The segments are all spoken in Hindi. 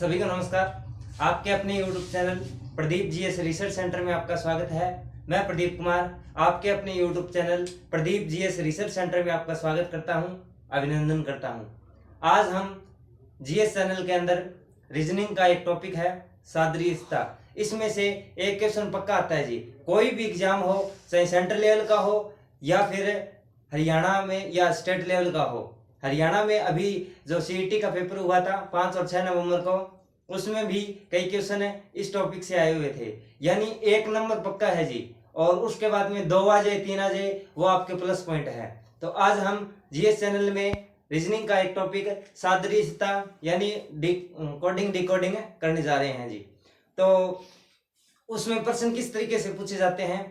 सभी को नमस्कार। आपके अपने YouTube channel Pradeep GS research centre में आपका स्वागत है। मैं प्रदीप कुमार आपके अपने YouTube channel Pradeep GS research centre में आपका स्वागत करता हूं, अभिनंदन करता हूं। आज हम जीएस चैनल के अंदर रीजनिंग का एक टॉपिक है सादृश्यता। इसमें से एक क्वेश्चन पक्का आता है जी। कोई भी एग्जाम हो, चाहे सेंट्रल लेवल का हो या फिर हरियाणा में या स्टेट लेवल का हो। हरियाणा में अभी जो सीईटी का पेपर हुआ था 5 और 6 नवंबर को, उसमें भी कई क्वेश्चन इस टॉपिक से आए हुए थे। यानी 1 नंबर पक्का है जी। और उसके बाद में 2 आ जाए 3 आ जाए वो आपके प्लस पॉइंट है। तो आज हम जीएस चैनल में रीजनिंग का एक टॉपिक सादृश्यता यानी कोडिंग डिकोडिंग करने जा रहे हैं जी। तो उसमें प्रश्न किस तरीके से पूछे जाते हैं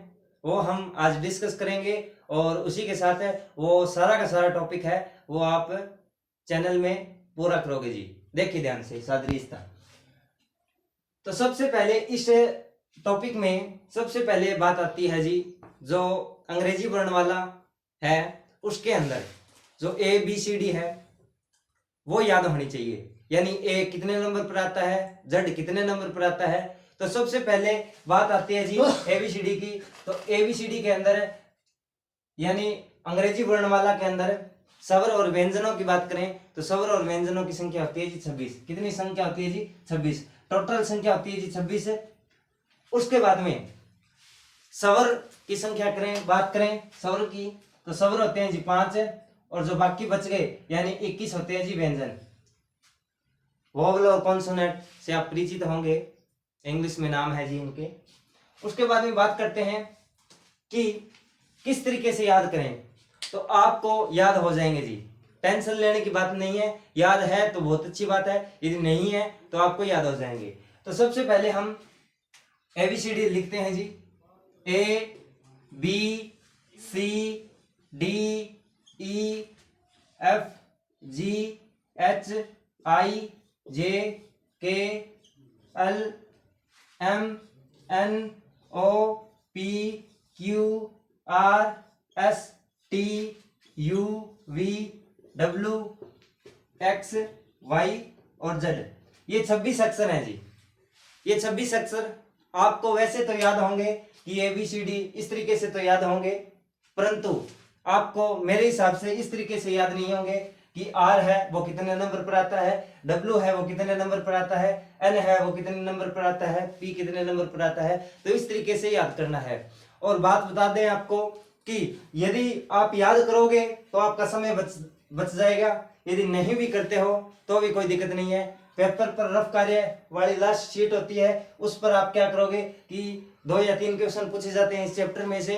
वो हम आज डिस्कस करेंगे। और उसी के साथ वो सारा का सारा टॉपिक है वो आप चैनल में पूरा करोगे जी। देखिए ध्यान से सादृश्यता। तो सबसे पहले इस टॉपिक में सबसे पहले बात आती है जी, जो अंग्रेजी वर्ण वाला है उसके अंदर जो ए बी सी डी है वो याद होनी चाहिए। यानी ए कितने नंबर पर आता है, जेड कितने नंबर पर आता है। तो सबसे पहले बात आती है जी एबीसीडी की। तो एबीसीडी के अंदर यानी अंग्रेजी वर्णमाला के अंदर स्वर और व्यंजनों की बात करें तो स्वर और व्यंजनों की संख्या होती है जी 26। कितनी संख्या होती है जी 26। टोटल संख्या होती है जी 26 है। उसके बाद में स्वर की संख्या बात करें स्वर की तो स्वर होते हैं जी 5 और जो बाकी बच गए यानी 21 होते हैं जी व्यंजन। वोवल और कॉन्सोनेंट से आप परिचित होंगे, इंग्लिश में नाम है जी इनके। उसके बाद में बात करते हैं कि किस तरीके से याद करें। तो आपको याद हो जाएंगे जी, टेंशन लेने की बात नहीं है। याद है तो बहुत अच्छी बात है, यदि नहीं है तो आपको याद हो जाएंगे। तो सबसे पहले हम एबीसीडी लिखते हैं जी। A B C D E F G H I J K L M N O P Q R S T U V W X Y और जेड। ये 26 अक्षर हैं जी। ये 26 अक्षर आपको वैसे तो याद होंगे कि ABCD इस तरीके से तो याद होंगे, परंतु आपको मेरे हिसाब से इस तरीके से याद नहीं होंगे कि R है वो कितने नंबर पर आता है, W है वो कितने नंबर पर आता है, N है वो कितने नंबर पर आता है, P कितने नंबर पर आता है। तो इस तरीके से याद करना है। और बात बता दें आपको कि यदि आप याद करोगे तो आपका समय बच जाएगा, यदि नहीं भी करते हो तो भी कोई दिक्कत नहीं है। पेपर पर रफ कार्य वाली लास्ट शीट होती है, उस पर आप क्या करोगे कि 2 या 3 क्वेश्चन पूछे जाते हैं इस चैप्टर में से।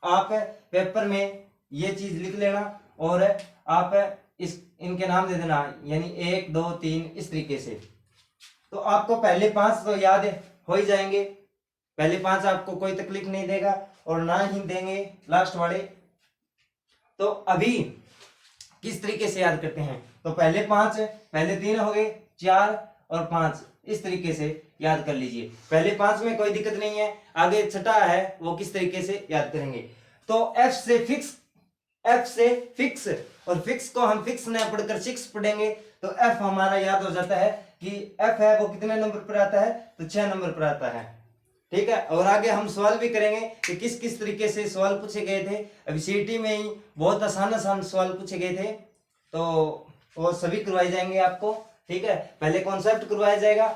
आप पेपर में ये चीज लिख लेना और आप इनके नाम दे देना, यानी 1 2 3 इस तरीके से। तो आपको पहले 5 तो याद हो ही जाएंगे। पहले 5 आपको कोई तकलीफ नहीं देगा और ना ही देंगे लास्ट वाले। तो अभी किस तरीके से याद करते हैं। तो पहले 5, पहले 3 हो गए, 4 और 5 इस तरीके से याद कर लीजिए। पहले 5 में कोई दिक्कत नहीं है, आगे छठा है वो किस तरीके से याद करेंगे। तो F से फिक्स और फिक्स को हम फिक्स न पढ़कर 6 पढ़ेंगे तो F हमारा याद हो जाता है कि F है वो कितने नंबर पर आता है, तो 6 नंबर पर आता है। ठीक है। और आगे हम सवाल भी करेंगे कि किस किस तरीके से सवाल पूछे गए थे। अभी सीईटी में ही बहुत आसान सवाल पूछे गए थे, तो वो सभी करवाए जाएंगे आपको। ठीक है। पहले कॉन्सेप्ट करवाया जाएगा।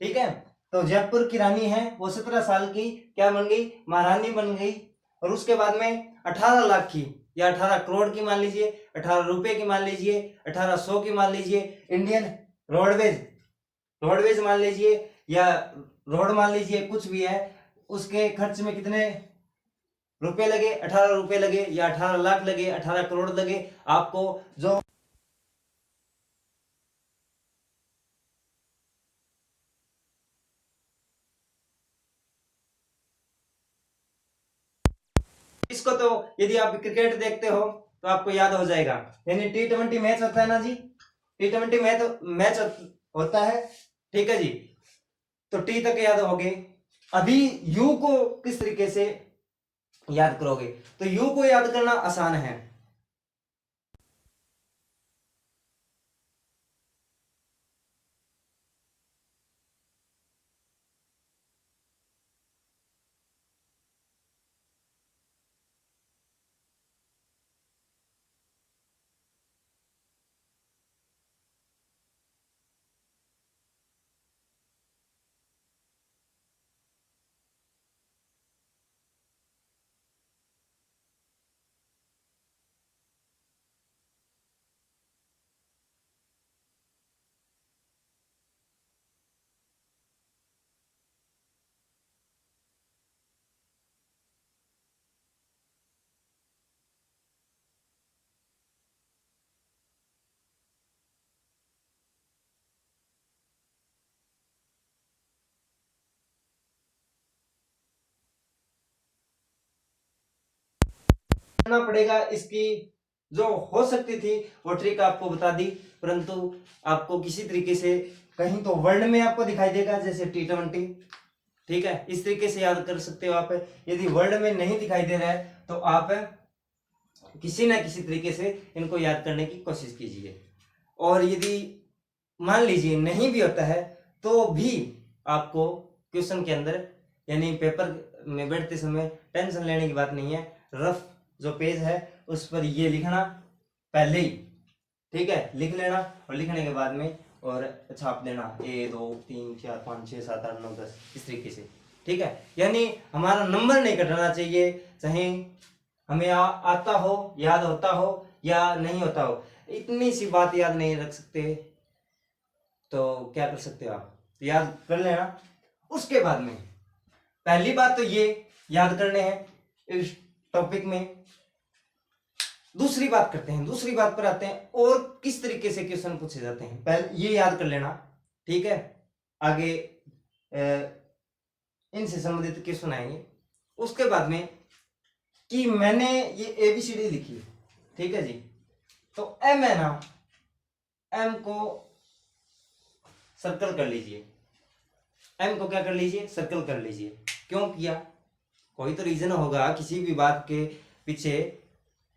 ठीक है। तो जयपुर की रानी है वो 17 साल की क्या बन गई, महारानी बन गई। और उसके बाद में 18 लाख की या 18 करोड़ की मान लीजिए, 18 रुपए की मान लीजिए, 1800 की मान लीजिए, इंडियन रोडवेज रोडवेज मान लीजिए या रोड मान लीजिए, कुछ भी है, उसके खर्च में कितने रुपए लगे, 18 रुपए लगे या 18 लाख लगे, 18 करोड़ लगे आपको। जो इसको तो यदि आप क्रिकेट देखते हो तो आपको याद हो जाएगा, यानी T20 मैच होता है ना जी, T20 मैच होता है, ठीक है जी। तो टी तक याद हो गए। अभी यू को किस तरीके से याद करोगे, तो यू को याद करना आसान है। करना पड़ेगा, इसकी जो हो सकती थी वो ट्रिक आपको बता दी, परंतु आपको किसी तरीके से कहीं तो वर्ल्ड में आपको दिखाई देगा जैसे T20, ठीक है, इस तरीके से याद कर सकते हो आप। यदि वर्ल्ड में नहीं दिखाई दे रहा है तो आप किसी ना किसी तरीके से इनको याद करने की कोशिश कीजिए। और यदि मान लीजिए नहीं भी होता है तो भी आपको क्वेश्चन के अंदर यानी पेपर में बैठते समय टेंशन लेने की बात नहीं है। रफ जो पेज है उस पर ये लिखना पहले ही, ठीक है, लिख लेना और लिखने के बाद में और छाप देना 1 2 3 4 5 6 7 8 9 10 इस तरीके से, ठीक है। यानी हमारा नंबर नहीं कटना चाहिए, चाहे हमें आता हो, याद होता हो या नहीं होता हो, इतनी सी बात याद नहीं रख सकते तो क्या कर सकते हो आप, याद कर लेना। उसके बाद में पहली बात तो ये याद करने हैं इस टॉपिक में। दूसरी बात करते हैं, दूसरी बात पर आते हैं और किस तरीके से क्वेश्चन पूछे जाते हैं, पहले ये याद कर लेना, ठीक है। आगे इनसे संबंधित क्वेश्चन आएंगे। उसके बाद में कि मैंने ये ABCD लिखी, ठीक है जी, तो एम है ना, एम को सर्कल कर लीजिए, एम को क्या कर लीजिए, सर्कल कर लीजिए। क्यों किया, कोई तो रीजन होगा किसी भी बात के पीछे,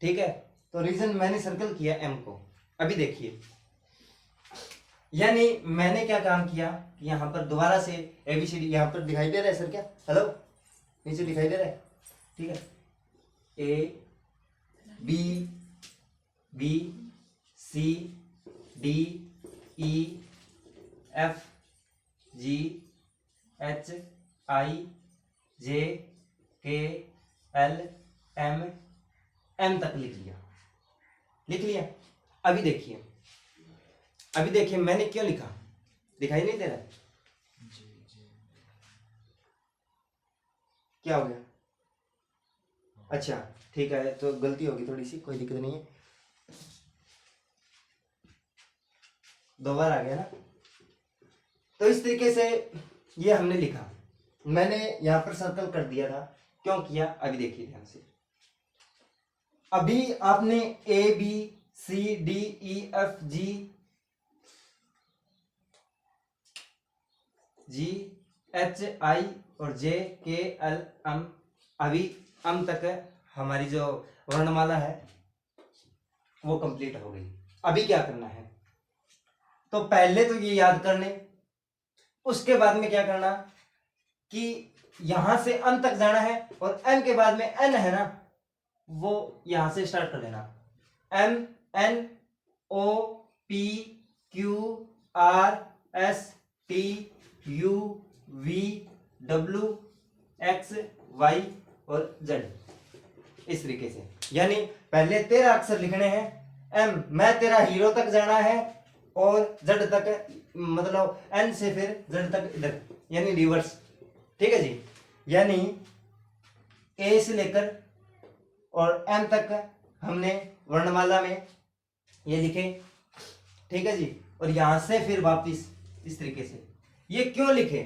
ठीक है, तो रीजन मैंने सर्कल किया एम को। अभी देखिए, यानी मैंने क्या काम किया कि यहां पर दोबारा से ABCD यहां पर दिखाई दे रहा है सर, क्या हेलो नीचे दिखाई दे रहा है, ठीक है, ABCDEFGHIJKL M तक लिख लिया, लिख लिया। अभी देखिए, अभी देखिए मैंने क्यों लिखा, दिखाई नहीं दे रहा, क्या हो गया, अच्छा ठीक है, तो गलती होगी थोड़ी सी, कोई दिक्कत नहीं है, दो बार आ गया ना। तो इस तरीके से ये हमने लिखा, मैंने यहां पर सर्कल कर दिया था, क्यों किया अभी देखिए ध्यान से। अभी आपने ABCDEFGHI और JKLM, अभी अम तक हमारी जो वर्णमाला है वो कंप्लीट हो गई। अभी क्या करना है, तो पहले तो ये याद करने, उसके बाद में क्या करना कि यहां से अन तक जाना है और एन के बाद में एन है ना, वो यहां से स्टार्ट कर देना, MNOPQRST U V W X Y और Z, इस तरीके से। यानी पहले 13 अक्षर लिखने हैं। M मैं तेरा हीरो तक जाना है, और Z तक मतलब N से फिर Z तक इधर, यानी रिवर्स। ठीक है जी। यानी A से लेकर और M तक हमने वर्णमाला में ये लिखे। ठीक है जी। और यहां से फिर वापिस इस तरीके से। ये क्यों लिखे?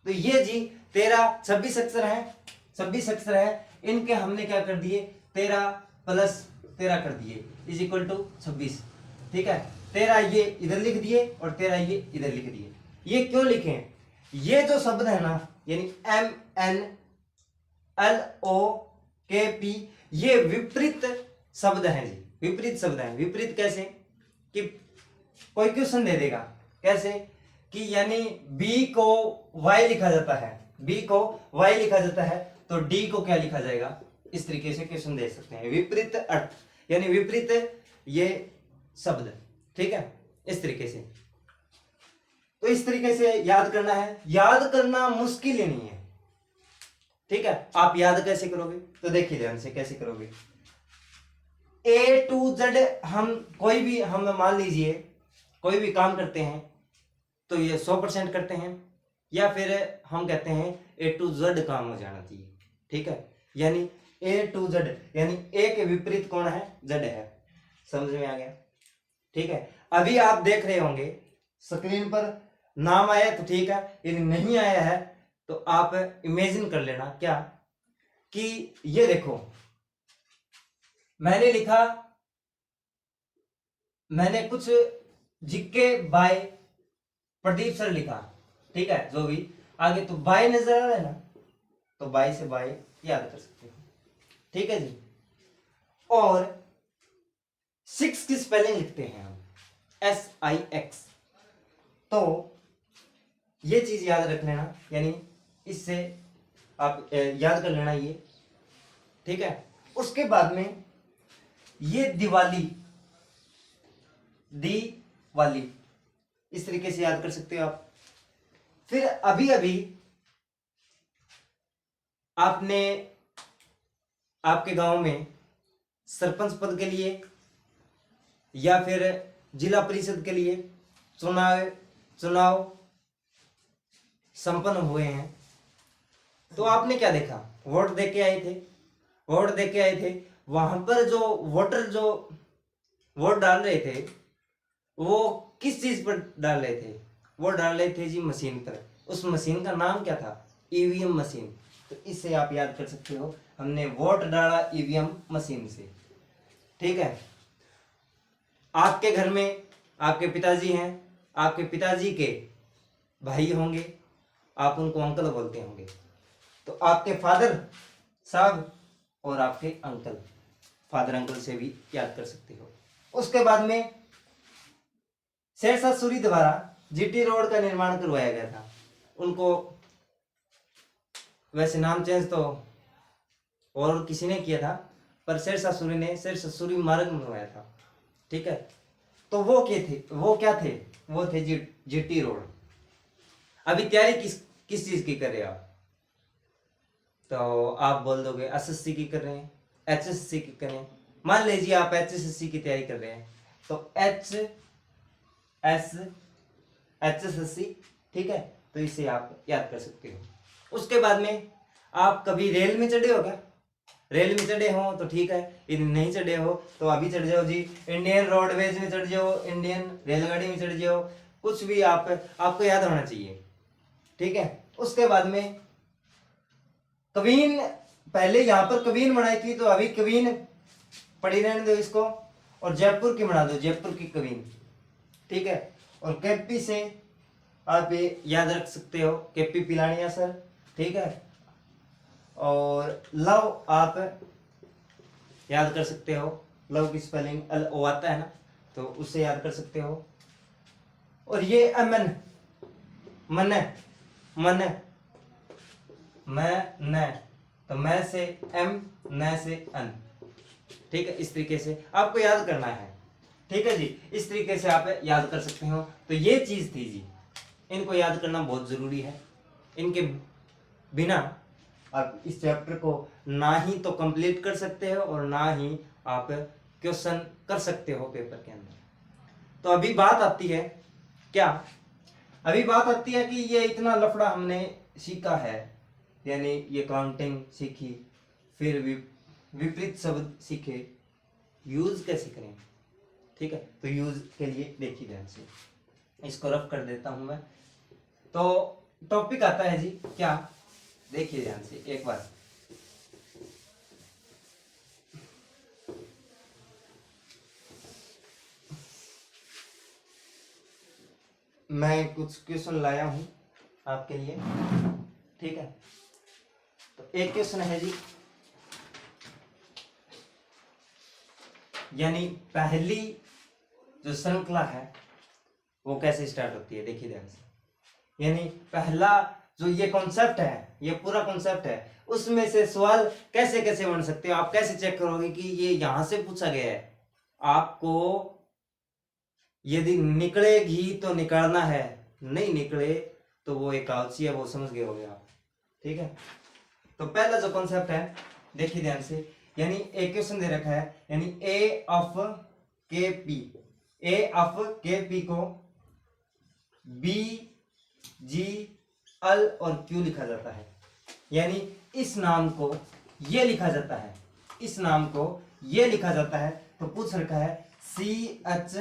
तो ये जी 26 अक्षर हैं, 26 अक्षर हैं, इनके हमने क्या कर दिए, 13 प्लस 13 कर दिए इज इक्वल टू 26। ठीक है, 13 ये इधर लिख दिए और 13 ये इधर लिख दिए। ये क्यों लिखे? ये जो शब्द है ना, यानी MNLOKP, ये विपरीत शब्द हैं जी, विपरीत शब्द हैं। विपरीत कैसे? कि कोई क्वेश्चन दे देगा कैसे कि यानी B को Y लिखा जाता है, B को Y लिखा जाता है, तो D को क्या लिखा जाएगा, इस तरीके से क्वेश्चन दे सकते हैं। विपरीत अर्थ यानी विपरीत ये शब्द। ठीक है, इस तरीके से। तो इस तरीके से याद करना है। याद करना मुश्किल ही नहीं है। ठीक है, आप याद कैसे करोगे? तो देखिए ध्यान से कैसे करोगे। A to Z हम कोई भी, हम मान लीजिए कोई भी काम करते हैं तो ये 100% करते हैं, या फिर हम कहते हैं A to Z काम हो जाना चाहिए। ठीक है, यानी A to Z यानी A के विपरीत कौन है? Z है। समझ में आ गया? ठीक है, अभी आप देख रहे होंगे स्क्रीन पर नाम आया तो ठीक है, यदि नहीं आया है तो आप इमेजिन कर लेना क्या कि ये देखो, मैंने लिखा, मैंने कुछ जिक्के बाय प्रदीप सर लिखा। ठीक है, जो भी आगे तो बाय नजर आ रहा है ना, तो बाय से बाय याद कर सकते हो। ठीक है जी। और 6 की स्पेलिंग लिखते हैं हम SIX, तो ये चीज याद रख लेना, यानी इससे आप याद कर लेना ये। ठीक है, उसके बाद में ये दिवाली, दिवाली, इस तरीके से याद कर सकते हो आप। फिर अभी अभी आपने आपके गांव में सरपंच पद के लिए या फिर जिला परिषद के लिए चुनाव संपन्न हुए हैं, तो आपने क्या देखा? वोट दे के आए थे, वोट दे के आए थे। वहां पर जो वोटर जो वोट डाल रहे थे, वो किस चीज पर डाल रहे थे? वो डाल रहे थे जी मशीन पर। उस मशीन का नाम क्या था? EVM machine. तो इससे आप याद कर सकते हो, हमने वोट डाला ईवीएम मशीन से। ठीक है, आपके घर में आपके पिताजी हैं, आपके पिताजी के भाई होंगे, आप उनको अंकल बोलते होंगे, तो आपके फादर साहब और आपके अंकल, फादर अंकल से भी याद कर सकते हो। उसके बाद में शेरशाह सूरी द्वारा जीटी रोड का निर्माण करवाया गया था। उनको वैसे नाम चेंज तो और किसी ने किया था, पर शेरशाह सूरी ने शेरशाह सूरी मार्ग बनवाया था। ठीक है, तो वो क्या थे? वो थे जीटी रोड। अभी तैयारी किस चीज की कर रहे हो आप? तो आप बोल दोगे एसएससी की कर रहे हैं, एचएससी की कर रहे हैं। मान लीजिए आप एचएससी की तैयारी कर रहे हैं, तो एचएससी। ठीक है, तो इसे आप याद कर सकते हो। उसके बाद में आप कभी रेल में चढ़े हो क्या? रेल में चढ़े हो तो ठीक है, यदि नहीं चढ़े हो तो अभी चढ़ जाओ जी। इंडियन रोडवेज में चढ़ जाओ, इंडियन रेलगाड़ी में चढ़ जाओ, कुछ भी आपको याद होना चाहिए। ठीक है, उसके बाद में कवीन, पहले यहाँ पर कवीन बनाई थी, तो अभी कवीन पड़ी रहने दो इसको, और जयपुर की बना दो, जयपुर की कवीन। ठीक है, और केपी से आप ये याद रख सकते हो, केपी पिलानिया सर। ठीक है, और लव आप याद कर सकते हो, लव की स्पेलिंग LO आता है ना, तो उससे याद कर सकते हो। और ये अमन, मन, मैं, तो मैं से M, न से N। ठीक है, इस तरीके से आपको याद करना है। ठीक है जी, इस तरीके से आप याद कर सकते हो। तो ये चीज थी जी, इनको याद करना बहुत जरूरी है। इनके बिना आप इस चैप्टर को ना ही तो कंप्लीट कर सकते हो और ना ही आप क्वेश्चन कर सकते हो पेपर के अंदर। तो अभी बात आती है क्या, अभी बात आती है कि ये इतना लफड़ा हमने सीखा है, यानी ये काउंटिंग सीखी, फिर विपरीत शब्द सीखे, यूज कैसे करें। ठीक है, तो यूज के लिए देखिए ध्यान से, इसको रफ कर देता हूं मैं। तो टॉपिक आता है जी क्या, देखिए ध्यान से एक बार। मैं कुछ क्वेश्चन लाया हूं आपके लिए। ठीक है, तो एक क्वेश्चन है जी, यानी पहली जो श्रृंखला है वो कैसे स्टार्ट होती है, देखिए ध्यान से। यानी पहला जो ये कॉन्सेप्ट है, ये पूरा कॉन्सेप्ट है, उसमें से सवाल कैसे कैसे बन सकते हो, आप कैसे चेक करोगे कि ये यहां से पूछा गया है। आपको यदि निकलेगी तो निकालना है, नहीं निकले तो वो एक काउची है, वो समझ गए होगे आप। ठीक है, तो पहला जो कॉन्सेप्ट है देखिए ध्यान से, यानी एक क्वेश्चन दे रखा है, यानी ए ऑफ के पी, ए ऑफ के पी को बी जी एल और क्यू लिखा जाता है। यानी इस नाम को ये लिखा जाता है, इस नाम को ये लिखा जाता है। तो पूछ रखा है सी एच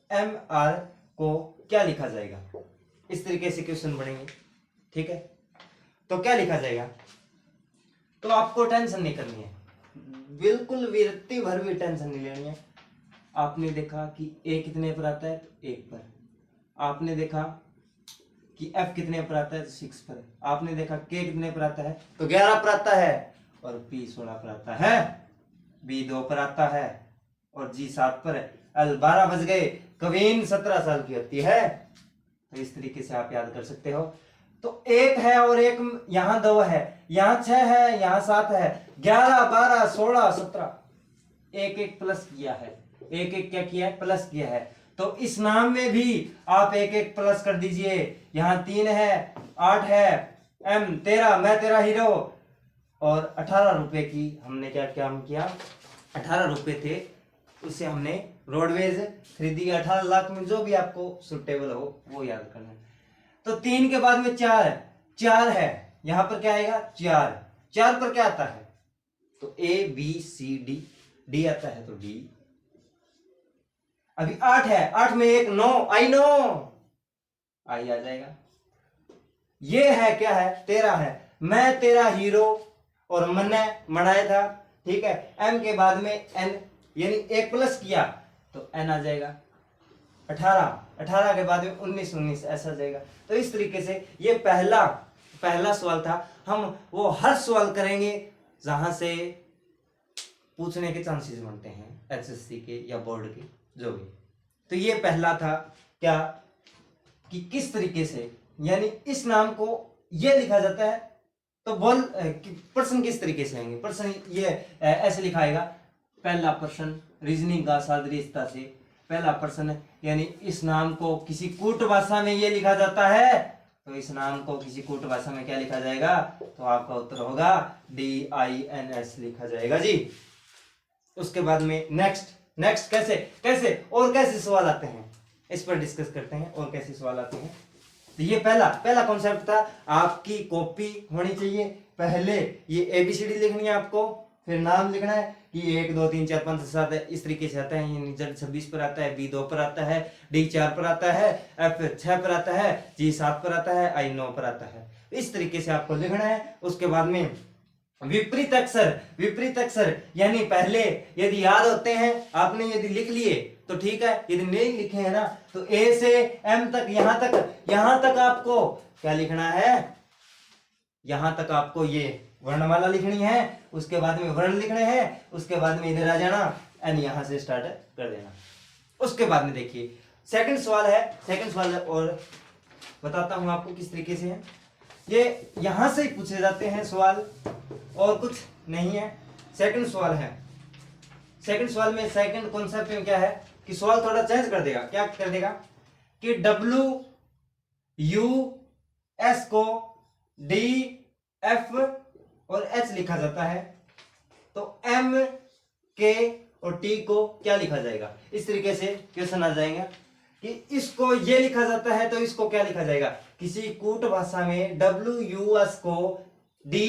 एम आर को क्या लिखा जाएगा, इस तरीके से क्वेश्चन बनेंगे। ठीक है, तो क्या लिखा जाएगा, तो आपको टेंशन नहीं करनी है, बिल्कुल विरक्ति भर भी टेंशन नहीं लेनी है। आपने देखा कि ए कितने पर आता है, तो 1 पर। आपने देखा कि एफ कितने पर आता है, तो 6 पर। आपने देखा के कितने पर आता है, तो 11 पर आता है, और पी 16 पर आता है, बी 2 पर आता है, और जी 7 पर है, एल 12 बज गए, कवीन 17 साल की होती है। तो इस तरीके से आप याद कर सकते हो। तो 1 है और 1 यहां 2 है, यहां 6 है, यहां 7 है, 11 12 16 17, एक एक प्लस किया है, एक एक क्या किया है, प्लस किया है। तो इस नाम में भी आप एक एक प्लस कर दीजिए। यहां 3 है, 8 है, एम 13, मैं तेरा हीरो, और 18 रुपए की हमने क्या क्या किया, 18 रुपए थे, उससे हमने रोडवेज खरीदी। 18 लाख में जो भी आपको सुटेबल हो वो याद करना है। तो 3 के बाद में 4 है, यहां पर क्या आएगा, 4 पर क्या आता है, तो A B C D, D आता है तो डी। अभी 8 है, 8 में 1 9, आई नो, आई आ जाएगा। ये है क्या है, 13 है, मैं तेरा हीरो और मैंने मनाया था। ठीक है, एम के बाद में एन, यानी 1 प्लस किया तो एन आ जाएगा। 18 के बाद में 19 ऐसा जाएगा। तो इस तरीके से ये पहला सवाल था। हम वो हर सवाल करेंगे जहां से पूछने के चांसेस बनते हैं, एचएससी के या बोर्ड के जो भी। तो ये पहला था क्या, कि किस तरीके से, यानी इस नाम को ये लिखा जाता है। तो बोल प्रश्न किस तरीके से आएंगे, प्रश्न ये ऐसे लिखाएगा, पहला प्रश्न रीजनिंग का सादृश्यता से, पहला प्रश्न, यानी इस नाम को किसी कूट भाषा में ये लिखा जाता है, तो इस नाम को किसी कूट भाषा में क्या लिखा जाएगा, तो आपका उत्तर होगा DINS लिखा जाएगा जी। उसके बाद में नेक्स्ट कैसे और कैसे सवाल आते हैं, इस पर डिस्कस करते हैं, और कैसे सवाल आते हैं। तो ये पहला कॉन्सेप्ट था, आपकी कॉपी होनी चाहिए। पहले ये ABCD लिखनी है आपको, फिर नाम लिखना है कि 1 2 3 4 5 6 7 इस तरीके से आता है। Z 26 पर आता है, B 2 पर आता है, D 4 पर आता है, F 6 पर आता है, G 7 पर आता है, I 9 पर आता है। इस तरीके से आपको लिखना है। उसके बाद में विपरीत अक्षर, यानी पहले यदि याद होते हैं आपने, यदि लिख लिए तो ठीक है, यदि नहीं लिखे हैं ना, तो A से M तक, यहां तक आपको क्या लिखना है, यहां तक आपको ये वर्णमाला लिखनी है। उसके बाद में वर्ण लिखने हैं, उसके बाद में इधर आ जाना, एंड यहां से स्टार्ट कर देना। उसके बाद में देखिए सेकंड सवाल है, और बताता हूं आपको किस तरीके से है। ये यहां से ही पूछे जाते हैं सवाल, और कुछ नहीं है। सेकंड सवाल है, सेकंड सवाल में सेकंड कॉन्सेप्ट में क्या है कि सवाल थोड़ा चेंज कर देगा, क्या कर देगा कि W यू एस को डी एफ और एच लिखा जाता है, तो एम के और टी को क्या लिखा जाएगा? इस तरीके से क्वेश्चन आ जाएगा कि इसको ये लिखा जाता है तो इसको क्या लिखा जाएगा? किसी कूट भाषा में डब्ल्यू यू एस को डी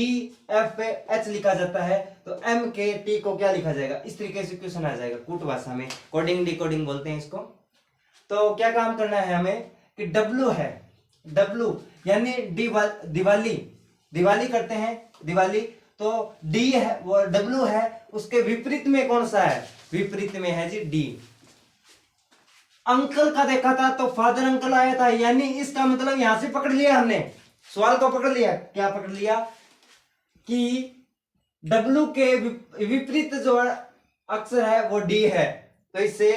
एफ एच लिखा जाता है तो एम के टी को क्या लिखा जाएगा? इस तरीके से क्वेश्चन आ जाएगा कूट भाषा में, कोडिंग डिकोडिंग बोलते हैं इसको। तो क्या काम करना है हमें कि डब्ल्यू है, डब्ल्यू यानी दिवाली, दिवाली करते हैं दिवाली, तो डी है वो डब्ल्यू है, उसके विपरीत में कौन सा है? विपरीत में है जी डी। अंकल का देखा था तो फादर अंकल आया था, यानी इसका मतलब यहां से पकड़ लिया हमने, सवाल को पकड़ लिया। क्या पकड़ लिया? कि डब्ल्यू के विपरीत जो अक्षर है वो डी है, तो इससे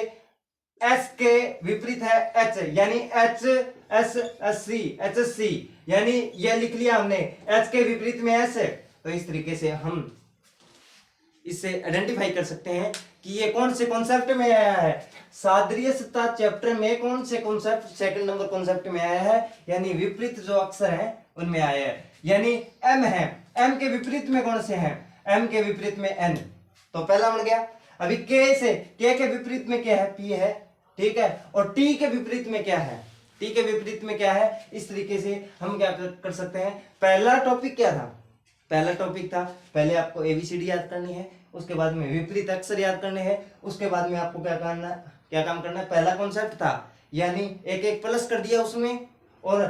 एस के विपरीत है एच, यानी H S S C, H S C, यानी ये लिख लिया हमने, एच के विपरीत में एस है। तो इस तरीके से हम इससे आइडेंटिफाई कर सकते हैं कि ये कौन से कॉन्सेप्ट में आया है। सादृश्यता चैप्टर में कौन से कॉन्सेप्ट, सेकंड नंबर कॉन्सेप्ट में आया है, यानी विपरीत जो अक्षर हैं उनमें आया है। यानी एम है, एम के विपरीत में कौन से हैं? एम के विपरीत में एन, तो पहला बन गया। अभी के से, के के विपरीत में क्या है? पी है, ठीक है। और टी के विपरीत में क्या है? टी के विपरीत में क्या है? इस तरीके से हम क्या कर सकते हैं। पहला टॉपिक क्या था? पहला टॉपिक था, पहले आपको एबीसीडी याद करनी है, उसके बाद में विपरीत अक्षर याद करने हैं, उसके बाद में आपको क्या करना, क्या काम करना है। पहला कॉन्सेप्ट था, यानी एक एक प्लस कर दिया उसमें, और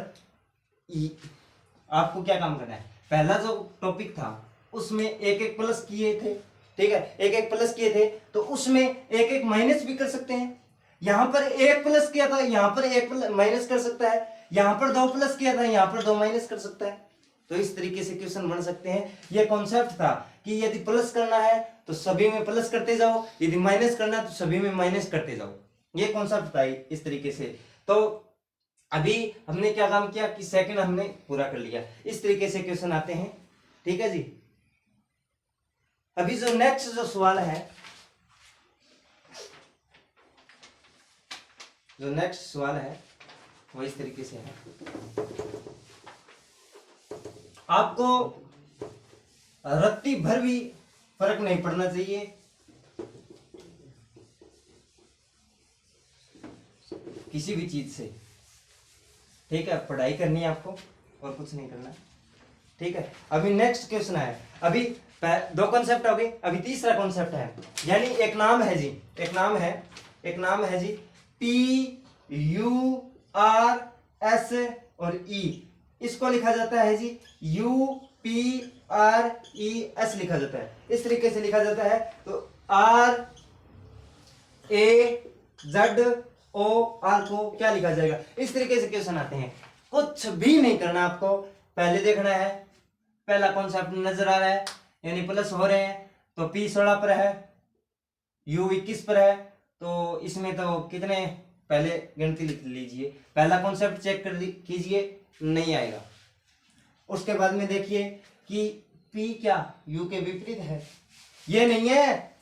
आपको क्या काम करना है। पहला जो टॉपिक था उसमें एक एक प्लस किए थे, ठीक है, एक एक प्लस किए थे, तो उसमें एक एक माइनस भी कर सकते हैं। यहां पर एक प्लस किया था, यहां पर एक माइनस कर सकता है, यहां पर दो प्लस किया था, यहां पर दो माइनस कर सकता है। तो इस तरीके से क्वेश्चन बन सकते हैं। यह कॉन्सेप्ट था कि यदि प्लस करना है तो सभी में प्लस करते जाओ, यदि माइनस करना है तो सभी में माइनस करते जाओ, ये कॉन्सेप्ट था इस तरीके से। तो अभी हमने क्या काम किया कि सेकंड हमने पूरा कर लिया। इस तरीके से क्वेश्चन आते हैं, ठीक है जी। अभी जो नेक्स्ट जो सवाल है, जो नेक्स्ट सवाल है वो इस तरीके से है। आपको रत्ती भर भी फर्क नहीं पड़ना चाहिए, किसी भी चीज से, ठीक है। पढ़ाई करनी है आपको और कुछ नहीं करना, ठीक है। अभी नेक्स्ट क्वेश्चन है। अभी दो कॉन्सेप्ट हो गए, अभी तीसरा कॉन्सेप्ट है, यानी एक नाम है जी, एक नाम है, एक नाम है G P U R S और ई, इसको लिखा जाता है G U P R E S लिखा जाता है, इस तरीके से लिखा जाता है। तो R A Z O R को क्या लिखा जाएगा? इस तरीके से क्वेश्चन आते हैं। कुछ भी नहीं करना आपको, पहले देखना है पहला कॉन्सेप्ट नजर आ रहा है, यानी प्लस हो रहे हैं, तो पी 16 पर है, यू 21 पर है, तो इसमें तो कितने, पहले गिनती लिख लीजिए, पहला कॉन्सेप्ट चेक कर कीजिए, नहीं आएगा। उसके बाद में देखिए कि P क्या U के विपरीत है, ये नहीं है,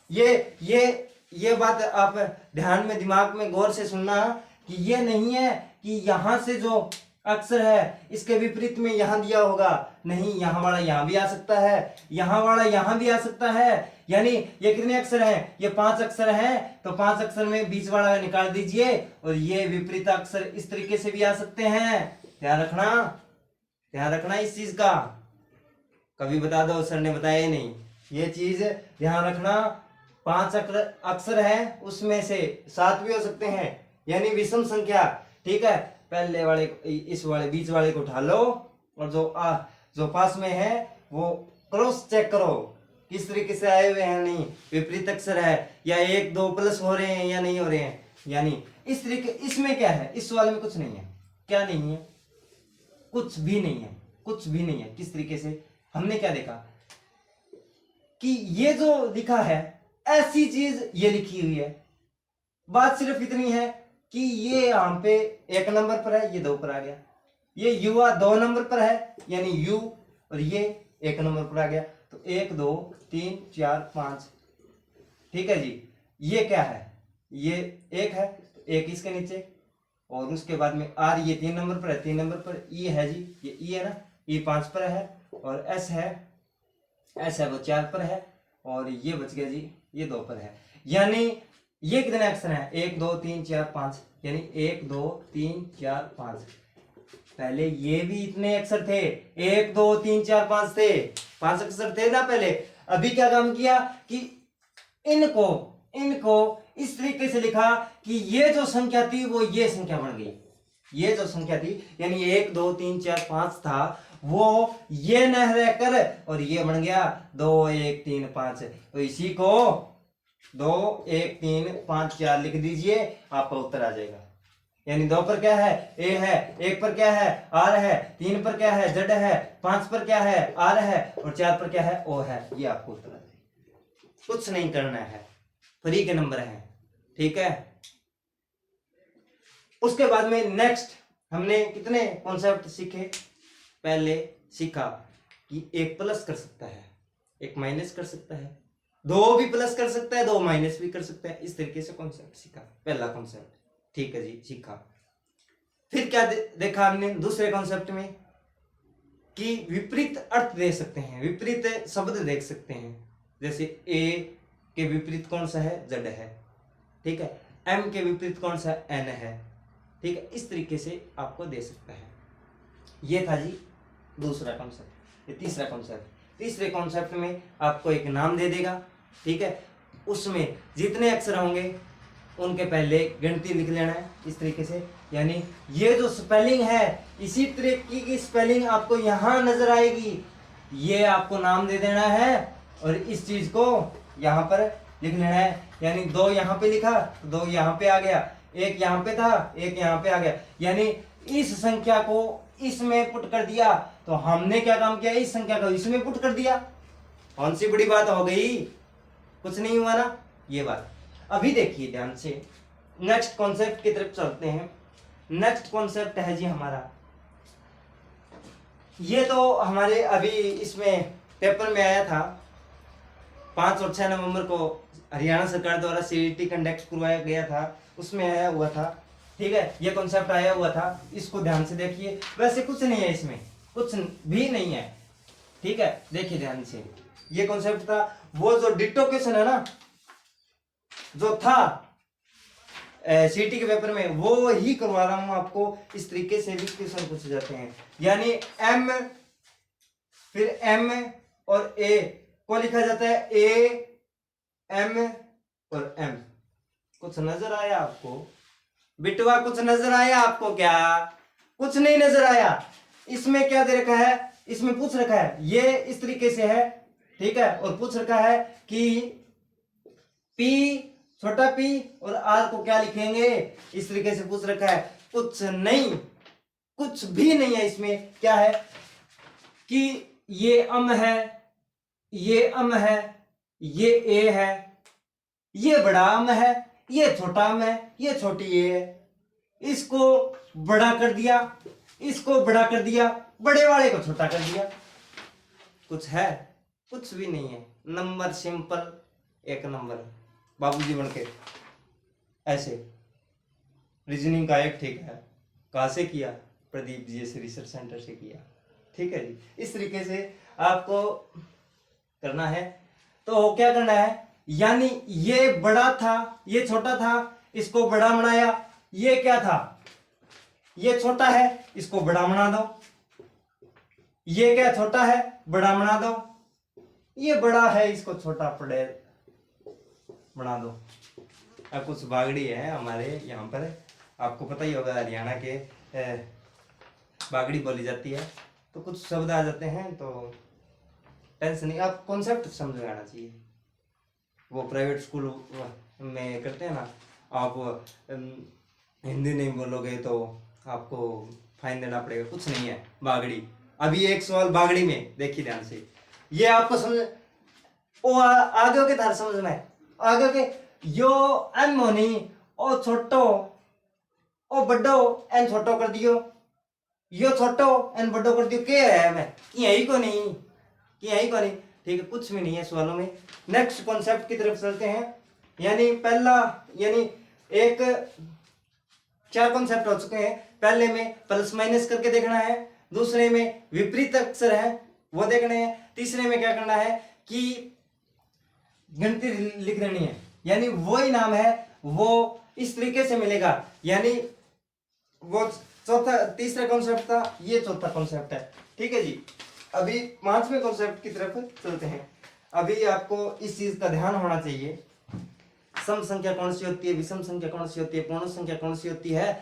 ये बात आप ध्यान में, दिमाग में गौर से सुनना कि ये नहीं है कि यहां से जो अक्षर है इसके विपरीत में यहां दिया होगा, नहीं, यहां वाला यहां भी आ सकता है, यहां वाला यहां भी आ सकता है। यानी ये कितने अक्षर हैं? ये 5 अक्षर हैं, तो 5 अक्षर में बीच वाला निकाल दीजिए, और ये विपरीत अक्षर इस तरीके से भी आ सकते हैं। ध्यान रखना, ध्यान रखना इस चीज का, कभी बता दो सर ने बताया ही नहीं, ये चीज ध्यान रखना। 5 अक्षर है, उसमें से 7 भी हो सकते हैं, यानी विषम संख्या, ठीक है। पहले वाले, इस वाले बीच वाले को उठा लो, और जो पास में है वो क्रॉस चेक करो किस तरीके से आए हुए हैं, नहीं विपरीत अक्षर है, या 1 2 प्लस हो रहे हैं या नहीं हो रहे हैं, यानी इस तरीके। इसमें क्या है? इस वाले में कुछ नहीं है, क्या नहीं है? कुछ भी नहीं है, कुछ भी नहीं है। किस तरीके से? हमने क्या देखा कि ये जो लिखा है ऐसी चीज ये लिखी हुई है, बात सिर्फ इतनी है कि ये यहां पे 1 नंबर पर है, ये 2 पर आ गया, ये युवा 2 नंबर पर है, यानी यू, और ये 1 नंबर पर आ गया, तो 1 2 3 4 5, ठीक है जी। ये क्या है? ये 1 है, तो 1 इसके नीचे, और उसके बाद में आर ये 3 नंबर पर है, 3 नंबर पर ई है जी, ये ई है ना, ई 5 पर है, और एस है वो 4 पर है, और ये बच गया जी, ये 2 पर है। यानी ये कितने अक्षर हैं, 1 2 3 4 5, यानी 1 2 3 4 5। पहले ये भी इतने अक्षर थे, 1 2 3 4 5 थे, 5 अक्षर थे ना पहले। अभी क्या काम किया कि इनको इनको इस तरीके से लिखा कि ये जो संख्या थी वो ये संख्या बन गई। ये जो संख्या थी यानी 1 2 3 4 5 था, वो ये न रहकर और ये बन गया 2 1 3 5। तो इसी को 2 1 3 5 4 लिख दीजिए, आपका उत्तर आ जाएगा। यानी 2 पर क्या है, ए है, 1 पर क्या है, आर है, 3 पर क्या है, जेड है, 5 पर क्या है, आर है, और 4 पर क्या है, ओ है। ये आपको उत्तर आ जाएगा। कुछ नहीं करना है, फ्री के नंबर हैं, ठीक है। उसके बाद में नेक्स्ट हमने कितने कॉन्सेप्ट सीखे। पहले सीखा कि एक प्लस कर सकता है, एक माइनस कर सकता है, 2 भी प्लस कर सकता है, 2 माइनस भी कर सकता है। इस तरीके से कॉन्सेप्ट सीखा, पहला कॉन्सेप्ट, ठीक है जी, सीखा। फिर क्या देखा हमने दूसरे कॉन्सेप्ट में कि विपरीत अर्थ दे सकते हैं, विपरीत शब्द देख सकते हैं। जैसे ए के विपरीत कौन सा है, जेड है, ठीक है। एम के विपरीत कौन सा, एन है, ठीक है। इस तरीके से आपको दे सकता है। ये था जी दूसरा कॉन्सेप्ट। ये तीसरा कॉन्सेप्ट, तीसरे कॉन्सेप्ट में आपको एक नाम दे देगा, ठीक है। उसमें जितने अक्षर होंगे उनके पहले गिनती लिख लेना है इस तरीके से। यानी ये जो स्पेलिंग है इसी तरीके की स्पेलिंग आपको यहाँ नजर आएगी, ये आपको नाम दे देना है और इस चीज को यहाँ पर लिख लेना है। यानी 2 यहाँ पे लिखा, 2 यहाँ पे आ गया, 1 यहाँ पे था, 1 यहाँ पे आ गया। यानी इस संख्या को इसमें पुट कर दिया, तो हमने क्या काम किया, इस संख्या को इसमें पुट कर दिया। कौन सी बड़ी बात हो गई, कुछ नहीं हुआ ना ये बात। अभी देखिए ध्यान से, नेक्स्ट कॉन्सेप्ट की तरफ चलते हैं। नेक्स्ट कॉन्सेप्ट है जी हमारा, ये तो हमारे अभी इसमें पेपर में आया था, 5 और 6 नवंबर को हरियाणा सरकार द्वारा सीईटी कंडक्ट करवाया गया था, उसमें आया हुआ था, ठीक है। ये कॉन्सेप्ट आया हुआ था, इसको ध्यान से देखिए। वैसे कुछ नहीं है इसमें, कुछ भी नहीं है, ठीक है। देखिए ध्यान से, ये कॉन्सेप्ट था, वो जो डिटो क्वेश्चन है ना जो था सीटी के पेपर में, वो ही करवा रहा हूं आपको। इस तरीके से भी क्वेश्चन पूछे जाते हैं। यानी एम फिर एम और ए को लिखा जाता है ए एम और एम। कुछ नजर आया आपको बिटवा, कुछ नजर आया आपको क्या, कुछ नहीं नजर आया। इसमें क्या दे रखा है, इसमें पूछ रखा है ये इस तरीके से है, ठीक है। और पूछ रखा है कि पी छोटा पी और आर को क्या लिखेंगे, इस तरीके से पूछ रखा है। कुछ नहीं, कुछ भी नहीं है इसमें। क्या है कि ये अम है, ये अम है, ये ए है, ये बड़ा अम है, ये छोटा अम है, ये छोटी ए है। इसको बड़ा कर दिया, इसको बड़ा कर दिया, बड़े वाले को छोटा कर दिया। कुछ है, कुछ भी नहीं है। नंबर सिंपल, एक नंबर बाबूजी बनके ऐसे। रीजनिंग का एक ठीक है, कहाँ से किया, प्रदीप जीएस रिसर्च सेंटर से किया, ठीक है जी। इस तरीके से आपको करना है। तो क्या करना है, यानी ये बड़ा था, ये छोटा था, इसको बड़ा बनाया। ये क्या था, ये छोटा है, इसको बड़ा बना दो। ये क्या छोटा है, बड़ा बना दो। ये बड़ा है, इसको छोटा पड़े बना दो। अब कुछ बागड़ी है हमारे यहाँ पर, आपको पता ही होगा हरियाणा के बागड़ी बोली जाती है, तो कुछ शब्द आ जाते हैं, तो टेंशन नहीं, आप कॉन्सेप्ट समझ में आना चाहिए। वो प्राइवेट स्कूल में करते हैं ना, आप हिंदी नहीं बोलोगे तो आपको फाइन देना पड़ेगा। कुछ नहीं है बागड़ी। अभी एक सवाल बागड़ी में देखिए ध्यान से, ये आपको समझ ओ आगे के तार समझ में आगे के यो एन मोनी ओ छोटो ओ बड्डो एन छोटो कर दियो, यो छोटो एन बड्डो कर दियो। क्या है मैं कि यही को नहीं, कि यही को नहीं, ठीक है। कुछ भी नहीं है सवालों में। नेक्स्ट कॉन्सेप्ट की तरफ चलते हैं। यानी पहला, यानी एक 4 कॉन्सेप्ट हो चुके हैं। पहले में प्लस माइनस करके देखना है, दूसरे में विपरीत अक्षर है वो देखने हैं, तीसरे में क्या करना है कि गिनती लिख देनी है, यानी वो ही नाम है वो इस तरीके से मिलेगा। यानी वो तीसरा कॉन्सेप्ट था, ये चौथा कॉन्सेप्ट है। ठीक है जी, अभी 5वें कॉन्सेप्ट की तरफ चलते हैं। अभी आपको इस चीज का ध्यान होना चाहिए, सम संख्या कौन सी होती है, विषम संख्या कौन सी होती है, पूर्ण संख्या कौन सी होती है,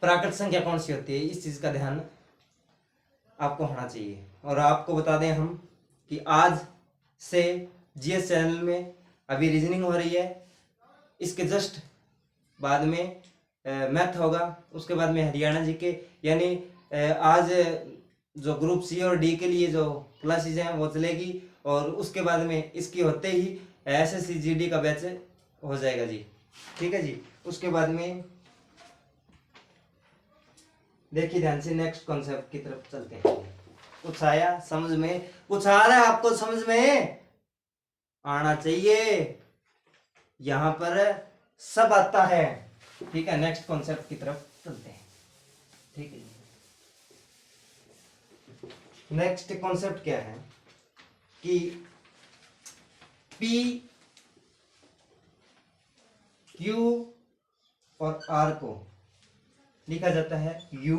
प्राकृत संख्या कौन सी होती है, इस चीज का ध्यान आपको होना चाहिए। और आपको बता दें हम कि आज से जीएस चैनल में अभी रीजनिंग हो रही है, इसके जस्ट बाद में मैथ होगा, उसके बाद में हरियाणा जी के, यानी आज जो ग्रुप सी और डी के लिए जो क्लासेज हैं वो चलेगी, और उसके बाद में इसकी होते ही एसएससी जीडी का बैच हो जाएगा जी। ठीक है जी, उसके बाद में देखिए ध्यान से नेक्स्ट कॉन्सेप्ट की तरफ चलते हैं। कुछ आया समझ में, कुछ आ रहा है आपको समझ में, आना चाहिए, यहां पर सब आता है। ठीक है, नेक्स्ट कॉन्सेप्ट की तरफ चलते हैं। ठीक है, नेक्स्ट कॉन्सेप्ट क्या है कि पी क्यू और आर को लिखा जाता है यू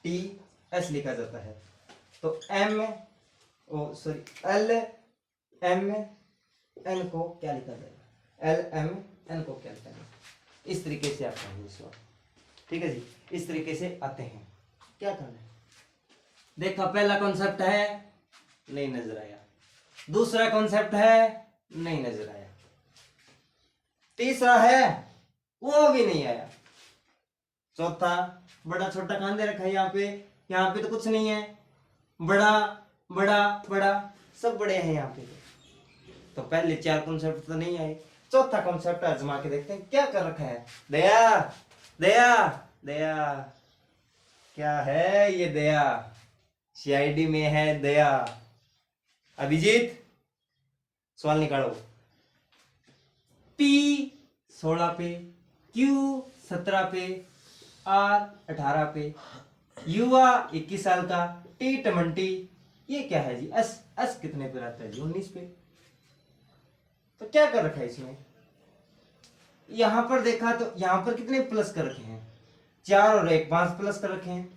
टी एस लिखा जाता है, तो एल एम एन को क्या लिखा जाएगा, एल एम एन को क्या लिखा जाएगा, इस तरीके से आता है सवाल। ठीक है जी, इस तरीके से आते हैं। क्या करना है, देखा पहला कॉन्सेप्ट है नहीं नजर आया, दूसरा कॉन्सेप्ट है नहीं नजर आया, तीसरा है वो भी नहीं आया, चौथा बड़ा छोटा कहां दे रखा है यहाँ पे तो कुछ नहीं है, बड़ा बड़ा बड़ा सब बड़े हैं यहाँ पे। तो पहले 4 कॉन्सेप्ट तो नहीं आए, चौथा कॉन्सेप्ट आजमा के देखते हैं क्या कर रखा है। दया दया दया, क्या है ये दया, सीआईडी में है दया। अभिजीत सवाल निकालो, पी 16 पे, क्यू 17 पे, आर 18 पे, युवा 21 साल का, टी 20, ये क्या है जी, एस कितने पे रहता है जी, 19 पे। तो क्या कर रखा है इसमें, यहां पर देखा तो यहां पर कितने प्लस कर रखे हैं, 4 और 1 5 प्लस कर रखे हैं,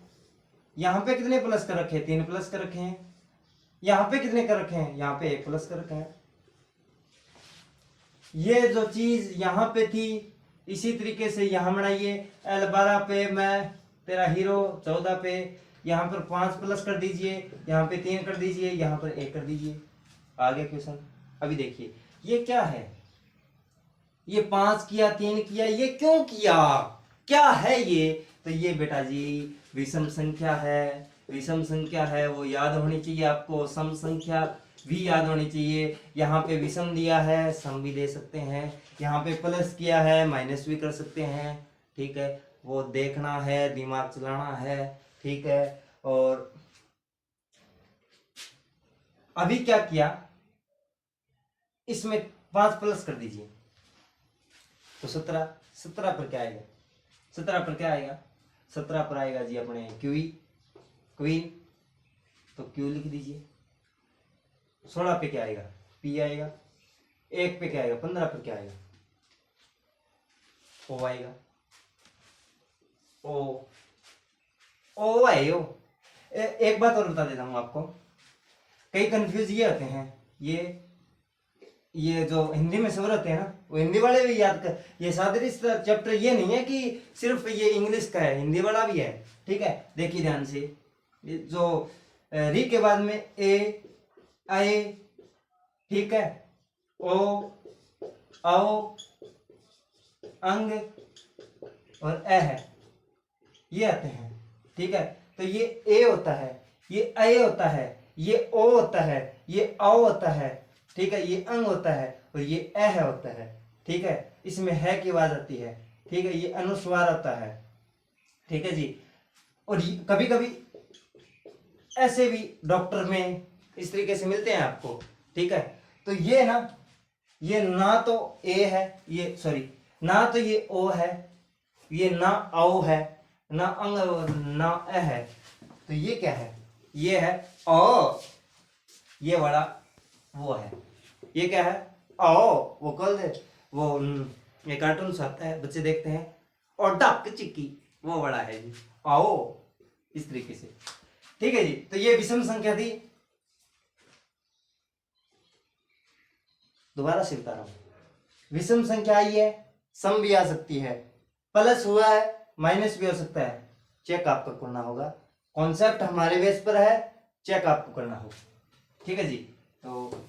यहां पे कितने प्लस कर रखे हैं, 3 प्लस कर रखे हैं, यहां पे कितने कर रखे हैं, यहां पे 1 प्लस कर रखा है। ये जो चीज यहां पे थी इसी तरीके से यहां बनाइए, एल 12 पे, मैं तेरा हीरो 14 पे, यहां पर 5 प्लस कर दीजिए, यहां पे 3 कर दीजिए, यहां पर 1 कर दीजिए, आगे क्वेश्चन। अभी देखिए ये क्या है, ये 5 किया 3 किया, ये क्यों किया, क्या है ये, तो ये बेटा जी विषम संख्या है, विषम संख्या है वो याद होनी चाहिए आपको, सम संख्या भी याद होनी चाहिए। यहाँ पे विषम दिया है सम भी दे सकते हैं, यहाँ पे प्लस किया है माइनस भी कर सकते हैं। ठीक है, वो देखना है, दिमाग चलाना है। ठीक है, और अभी क्या किया, इसमें 5 प्लस कर दीजिए तो 17 पर क्या आएगा, 17 पर क्या आएगा, 17 पर आएगा जी अपने क्वीन, तो क्यू लिख दीजिए। 16 पे क्या आएगा, पी आएगा। 1 पे क्या आएगा, 15 पर क्या आएगा, ओ आएगा। ओ आएगा। एक बात और बता देता हूं आपको, कई कंफ्यूज ये होते हैं, ये जो हिंदी में स्वर होते हैं ना, वो हिंदी वाले भी याद कर, ये सादरी चैप्टर ये नहीं है कि सिर्फ ये इंग्लिश का है, हिंदी वाला भी है। ठीक है, देखिए ध्यान से, जो री के बाद में ए आए, ठीक है, ओ आओ अंग और ए है, ये आते हैं। ठीक है, तो ये ए होता है, ये ए होता है, ये ओ होता है, ये औ होता है। ठीक है, ये अंग होता है और ये ए होता है। ठीक है, इसमें है की आवाज आती है। ठीक है, ये अनुस्वार होता है। ठीक है जी, और कभी कभी ऐसे भी डॉक्टर में इस तरीके से मिलते हैं आपको। ठीक है, तो ये ना तो ए है, ये सॉरी, ना तो ये ओ है, ये ना औ है, ना अंग ना अ है, तो ये क्या है, ये है ओ, ये वाला वो है, ये क्या है ओ, वो कल वो ये कार्टून से आता है, बच्चे देखते हैं, और डक चिक्की, वो बड़ा है जी आओ, इस तरीके से। ठीक है जी, तो ये विषम संख्या थी। दोबारा से बता रहा हूं, विषम संख्या आई है, सम भी आ सकती है, प्लस हुआ है, माइनस भी हो सकता है, चेक आपको करना होगा। कॉन्सेप्ट हमारे बेस पर है, चेक आपको करना होगा। ठीक है जी, तो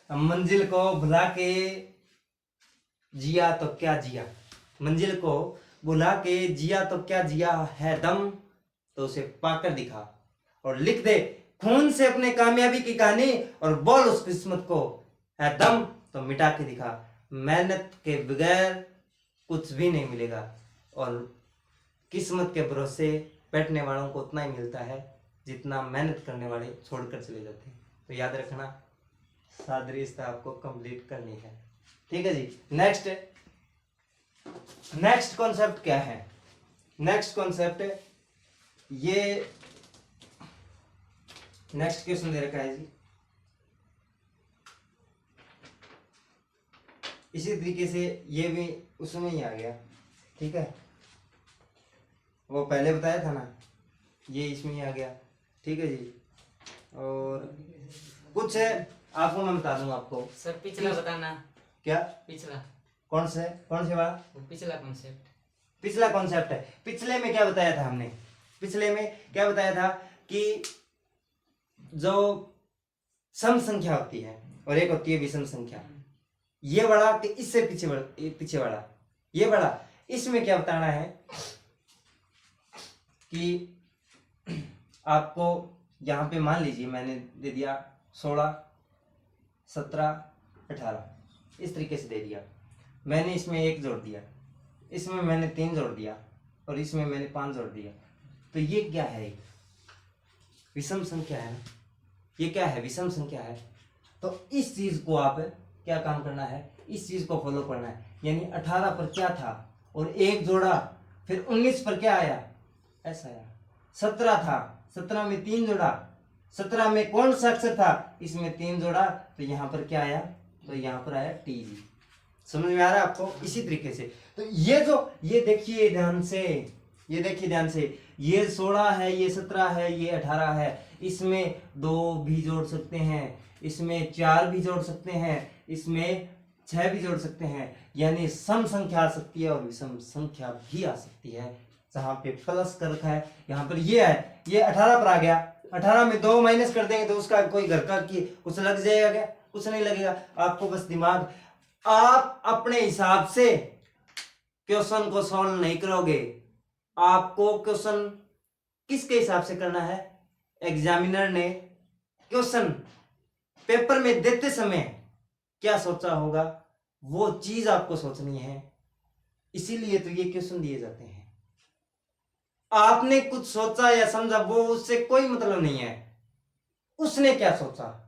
मंजिल को भुला के जिया तो क्या जिया, मंजिल को भुला के जिया तो क्या जिया, है दम तो उसे पाकर दिखा, और लिख दे खून से अपने कामयाबी की कहानी, और बोल उस किस्मत को, है दम तो मिटा के दिखा, मेहनत के बगैर कुछ भी नहीं मिलेगा, और किस्मत के भरोसे बैठने वालों को उतना ही मिलता है जितना मेहनत करने वाले छोड़कर चले जाते हैं। तो याद रखना, सादरीस्ता आपको कंप्लीट करनी है। ठीक है जी, नेक्स्ट कॉन्सेप्ट क्या है, नेक्स्ट कॉन्सेप्ट ये नेक्स्ट क्वेश्चन दे रखा है जी, इसी तरीके से ये भी उसमें ही आ गया। ठीक है, वो पहले बताया था ना, ये इसमें ही आ गया। ठीक है जी, और कुछ है आपको मैं बता दूंगा आपको सर, पिछला बताना। क्या पिछला कौन से वाला, पिछला कॉन्सेप्ट, पिछला कॉन्सेप्ट है। पिछले में क्या बताया था हमने, पिछले में क्या बताया था कि जो सम संख्या होती है और एक होती है विषम संख्या, ये बड़ा कि इससे पीछे वाला, ये बड़ा, इसमें क्या बताना है कि आपको यहाँ पे मान लीजिए मैंने दे दिया 16, 17, 18, इस तरीके से दे दिया, मैंने इसमें 1 जोड़ दिया, इसमें मैंने 3 जोड़ दिया, और इसमें मैंने 5 जोड़ दिया, तो ये क्या है, विषम संख्या है ना, ये क्या है, विषम संख्या है। तो इस चीज को आप क्या काम करना है, इस चीज को फॉलो करना है, यानी 18 पर क्या था और 1 जोड़ा, फिर 19 पर क्या आया, ऐसा आया, 17 था, 17 में 3 जोड़ा, 17 में कौन सा अक्षर था, इसमें 3 जोड़ा, तो यहाँ पर क्या आया, तो यहाँ पर आया टी जी। समझ में आ रहा है आपको, इसी तरीके से। तो ये देखिए ध्यान से, ये देखिए ध्यान से, ये 16 है, ये 17 है, ये 18 है, इसमें 2 भी जोड़ सकते हैं, इसमें 4 भी जोड़ सकते हैं, इसमें 6 भी जोड़ सकते हैं, यानी सम संख्या आ सकती है और विषम संख्या भी आ सकती है। जहां पे प्लस कर रखा है, यहाँ पर ये है, ये 18 पर आ गया, 18 में 2 माइनस कर देंगे तो उसका कोई घर का की कुछ लग जाएगा क्या, कुछ नहीं लगेगा। आपको बस दिमाग, आप अपने हिसाब से क्वेश्चन को सॉल्व नहीं करोगे, आपको क्वेश्चन किसके हिसाब से करना है, एग्जामिनर ने क्वेश्चन पेपर में देते समय क्या सोचा होगा, वो चीज आपको सोचनी है, इसीलिए तो ये क्वेश्चन दिए जाते हैं। आपने कुछ सोचा या समझा, वो उससे कोई मतलब नहीं है, उसने क्या सोचा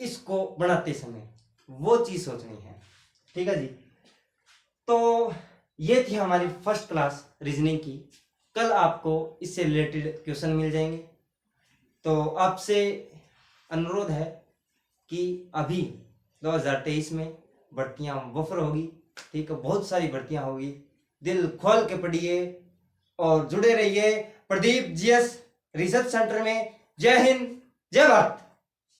इसको बनाते समय, वो चीज सोचनी है। ठीक है जी, तो ये थी हमारी फर्स्ट क्लास रीजनिंग की। कल आपको इससे रिलेटेड क्वेश्चन मिल जाएंगे। तो आपसे अनुरोध है कि अभी 2023 में भर्तियां वफर होगी, ठीक है, बहुत सारी भर्तियां होगी, दिल खोल के पढ़िए और जुड़े रहिए प्रदीप जीएस रिसर्च सेंटर में। जय हिंद, जय भारत।